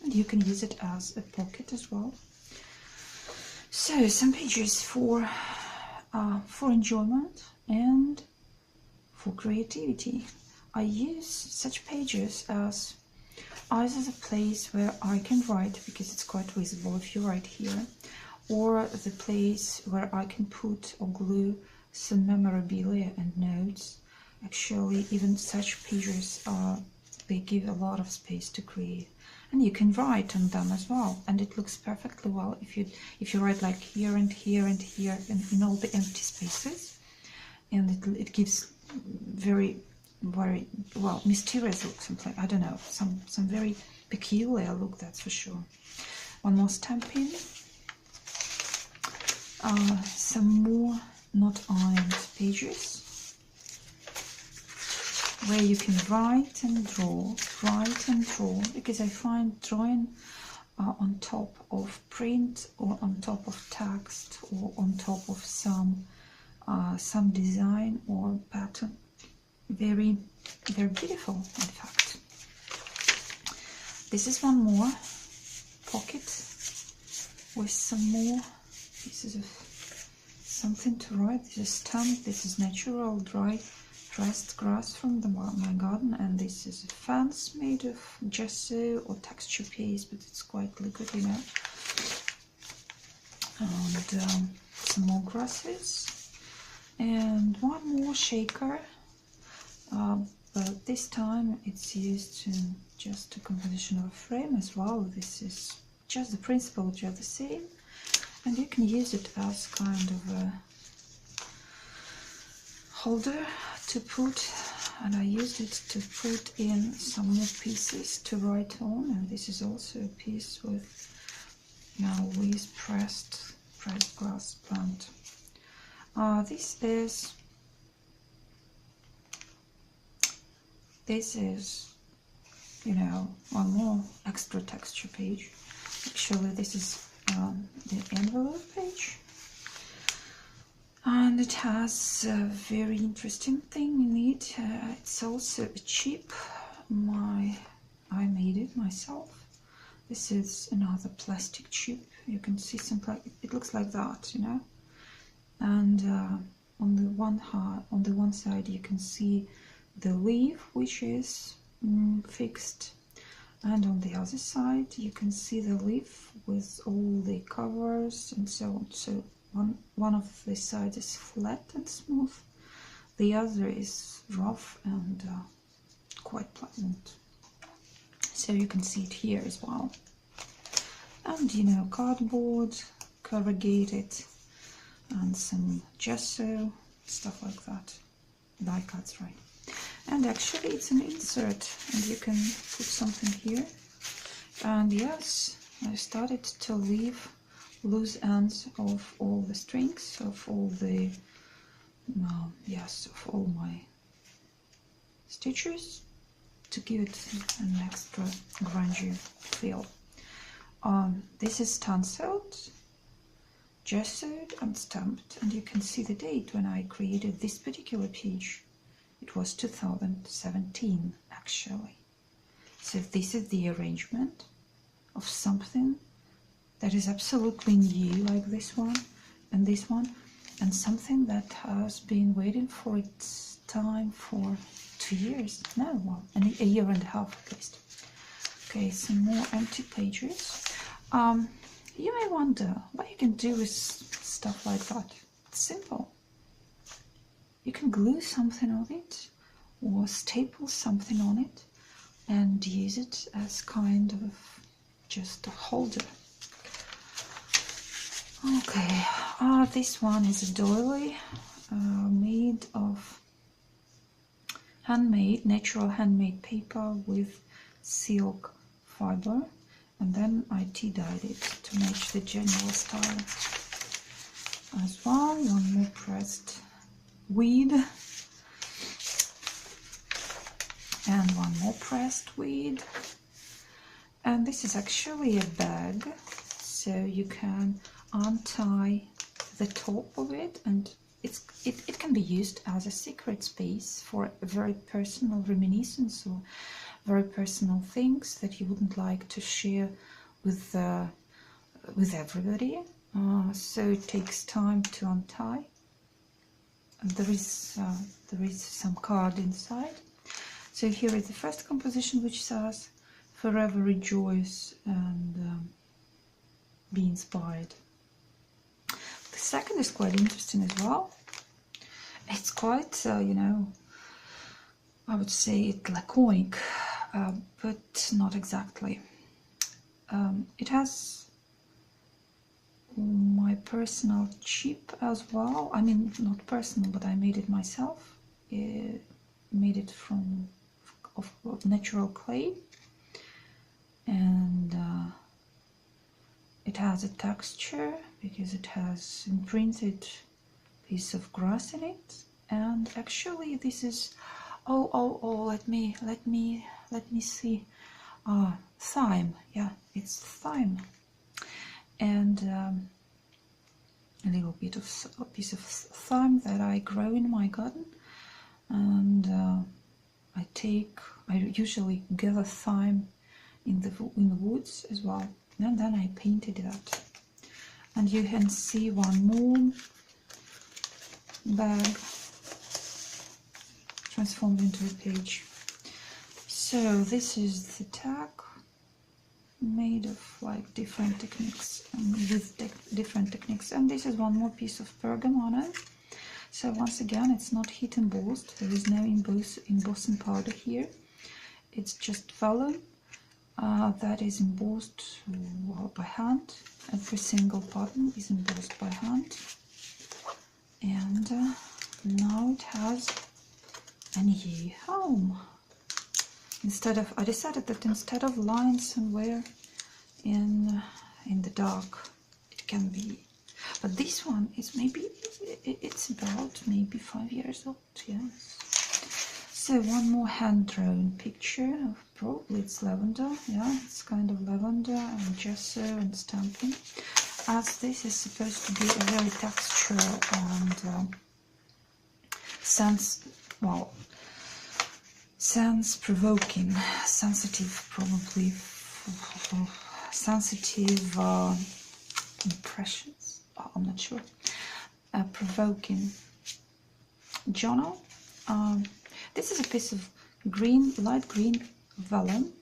and you can use it as a pocket as well. So some pages for enjoyment and for creativity. I use such pages as either the place where I can write, because it's quite visible if you write here, or the place where I can put or glue some memorabilia and notes. Actually, even such pages they give a lot of space to create, and you can write on them as well, and it looks perfectly well if you write like here and here and here and in all the empty spaces, and it gives very well mysterious look, something, I don't know, some very peculiar look, that's for sure. One more stamping, some more not ironed pages where you can write and draw, because I find drawing on top of print or on top of text or on top of some design or pattern very beautiful. In fact, this is one more pocket with some more pieces of something to write. This is stamp, this is natural dry pressed grass from my garden, and this is a fence made of gesso or texture paste, but it's quite liquid, you know. And some more grasses, and one more shaker, but this time it's used in just a composition of a frame as well. This is just the principle, just the same, and you can use it as kind of a holder to put, and I used it to put in some more pieces to write on. And this is also a piece with pressed glass plant. This is you know, one more extra texture page. Actually, this is the envelope page, and it has a very interesting thing in it. It's also a chip. I made it myself. This is another plastic chip. You can see some it looks like that, you know. And on the one side you can see the leaf, which is fixed, and on the other side you can see the leaf with all the covers and so on. So one of the sides is flat and smooth, the other is rough and quite pleasant. So you can see it here as well. And you know, cardboard, corrugated, and some gesso, stuff like that, die cuts, right? And actually it's an insert, and you can put something here. And yes, I started to leave loose ends of all the strings, of all the of all my stitches, to give it an extra grungy feel. This is stenciled, gessoed and stamped, and you can see the date when I created this particular page. It was 2017 actually. So this is the arrangement of something that is absolutely new, like this one and this one, and something that has been waiting for its time for 2 years now, well, a year and a half at least. Okay, some more empty pages. You may wonder what you can do with stuff like that. It's simple. You can glue something on it or staple something on it and use it as kind of just a holder. Okay, this one is a doily made of natural handmade paper with silk fiber, and then I tea-dyed it to match the general style as well. One more pressed weed, and one more pressed weed. And this is actually a bag, so you can untie the top of it, and it can be used as a secret space for a very personal reminiscence or very personal things that you wouldn't like to share with everybody. So it takes time to untie. And there is some card inside. So here is the first composition, which says, "Forever rejoice and be inspired." The second is quite interesting as well. It's quite, you know, I would say it laconic, but not exactly. It has my personal chip as well. I mean, not personal, but I made it myself. Made it from of natural clay, and it has a texture because it has imprinted piece of grass in it. And actually this is let me see. Thyme. Yeah, it's thyme, and a little bit of a piece of thyme that I grow in my garden. And I usually gather thyme in the woods as well, and then I painted that. And you can see one more bag transformed into a page. So this is the tag, made of like different techniques, with different techniques. And this is one more piece of pergamon. So once again, it's not heat embossed. There is no embossing powder here. It's just vellum that is embossed by hand. Every single pattern is embossed by hand. And now it has a new home. I decided that instead of lying somewhere in the dark, it can be. But this one is it's about maybe 5 years old. Yes. So one more hand-drawn picture of, probably it's lavender. Yeah, it's kind of lavender and gesso and stamping. As this is supposed to be a very textural and sense-provoking, sensitive, probably sensitive impressions. I'm not sure. Provoking journal. This is a piece of light green vellum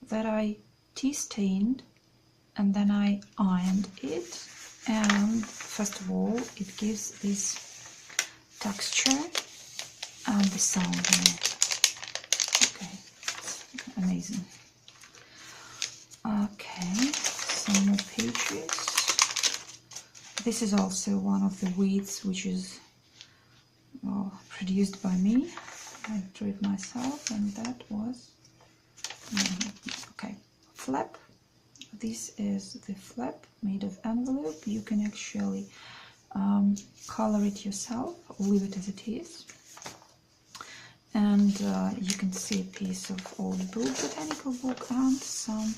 that I tea stained, and then I ironed it. And first of all, it gives this texture and the sound. Okay, it's amazing. Okay, some more pages. This is also one of the weeds which is produced by me. I drew it myself, and that was okay. Flap. This is the flap made of envelope. You can actually color it yourself or leave it as it is. And you can see a piece of old book, botanical book, and some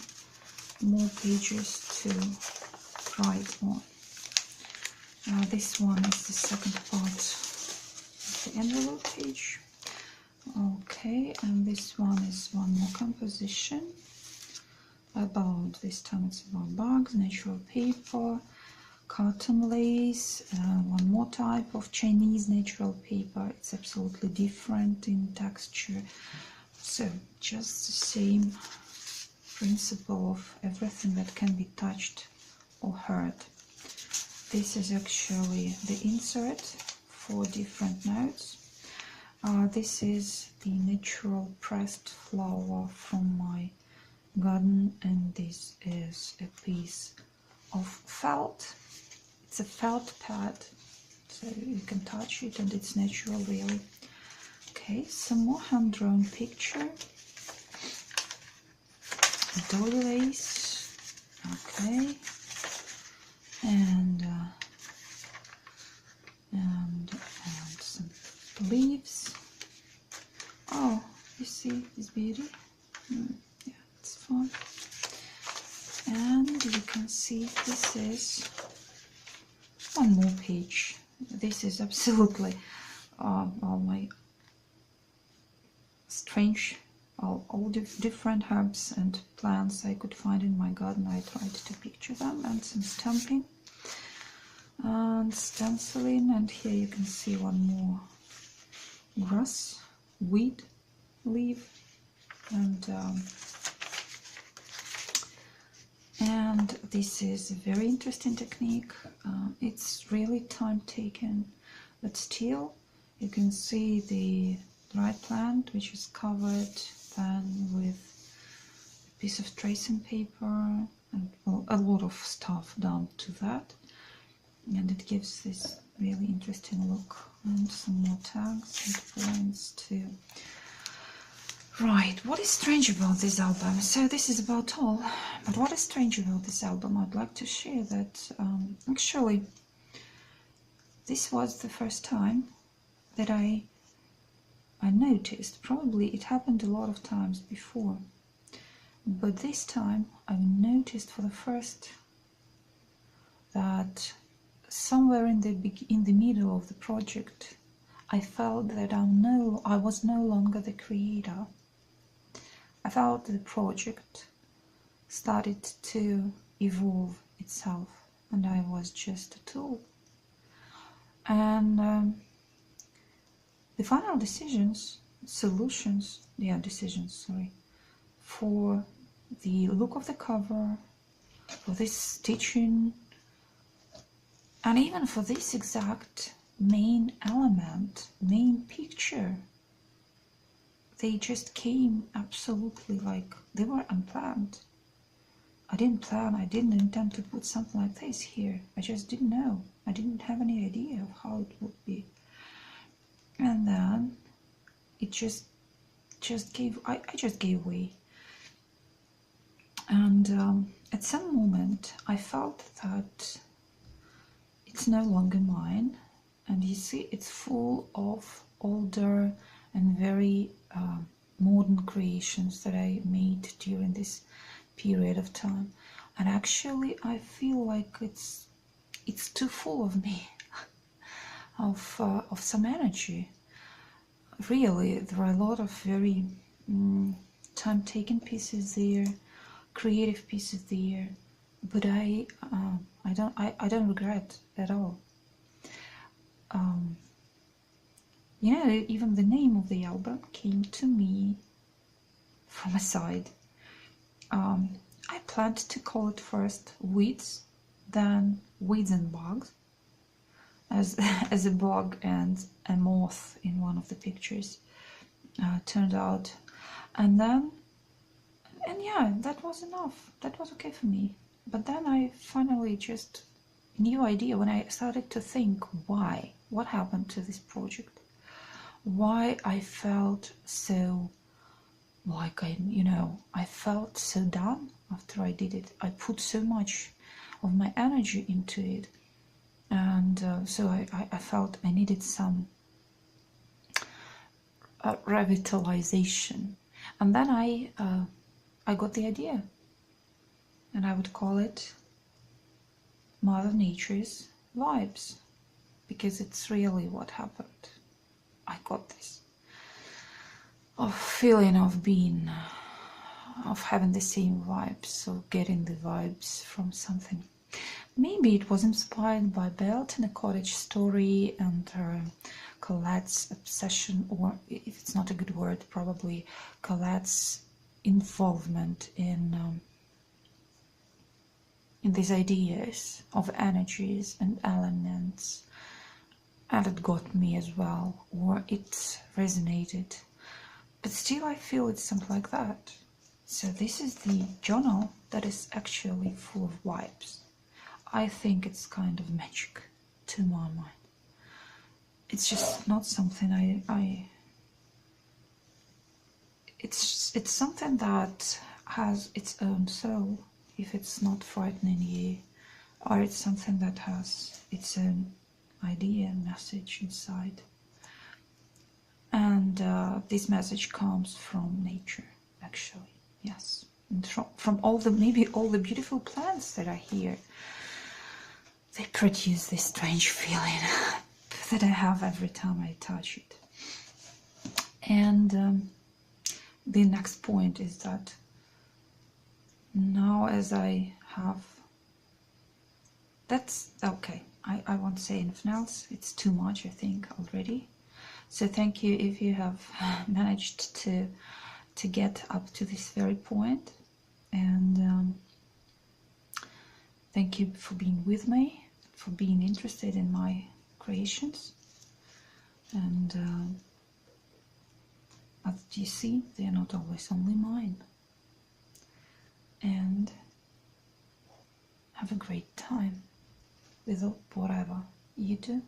more pages to write on. This one is the second part of the envelope page. Okay, and this one is one more composition about, this time it's about bags, natural paper, cotton lace, one more type of Chinese natural paper. It's absolutely different in texture. So just the same principle of everything that can be touched or heard. This is actually the insert for different notes. This is the natural pressed flower from my garden, and this is a piece of felt. It's a felt pad, so you can touch it and it's natural, really. Okay, some more hand-drawn picture. Dolly lace. Okay. And some leaves. Oh, you see this beauty? Yeah, it's fun. And you can see this is one more page. This is absolutely all my strange all different herbs and plants I could find in my garden. I tried to picture them, and some stamping and stenciling. And here you can see one more grass, weed, leaf, and this is a very interesting technique. It's really time taken, but still you can see the dried plant, which is covered then with a piece of tracing paper and a lot of stuff done to that, and it gives this really interesting look. And some more tags and points too. Right, what is strange about this album? So this is about all, but what is strange about this album? I'd like to share that actually this was the first time that I noticed. Probably it happened a lot of times before, but this time I noticed for the first that somewhere in the middle of the project I felt that I was no longer the creator. I felt the project started to evolve itself, and I was just a tool. And the final decisions for the look of the cover, for this stitching, and even for this exact main element, main picture, they just came absolutely like they were unplanned. I didn't intend to put something like this here. I just didn't know. I didn't have any idea of how it would be. And then it just gave way. And at some moment I felt that it's no longer mine. And you see, it's full of older and very modern creations that I made during this period of time. And actually I feel like it's too full of me, of some energy. Really, there are a lot of very time-taking pieces there, creative pieces there, but I don't regret at all. You know, even the name of the album came to me from a side. I planned to call it first Weeds, then Weeds and Bugs, as a bug and a moth in one of the pictures turned out. And yeah, that was enough. That was okay for me. But then I finally just new idea when I started to think what happened to this project, why I felt so like I felt so done after I did it. I put so much of my energy into it, and so I felt I needed some revitalization. And then I got the idea, and I would call it Mother Nature's Vibes, because it's really what happened. I got this feeling of having the same vibes, of getting the vibes from something. Maybe it was inspired by Belt in a Cottage story and Colette's obsession, or if it's not a good word, probably Colette's involvement in these ideas of energies and elements, and it got me as well, or it resonated. But still I feel it's something like that. So this is the journal that is actually full of vibes. I think it's kind of magic to my mind. It's just not something it's something that has its own soul, if it's not frightening you, or it's something that has its own idea and message inside. And this message comes from nature, actually, yes, and from maybe all the beautiful plants that are here. They produce this strange feeling that I have every time I touch it. And the next point is that now as I have, that's okay, I won't say anything else, it's too much I think already. So thank you if you have managed to get up to this very point, and thank you for being with me, for being interested in my creations. And as you see, they are not always only mine. And have a great time with whatever you do.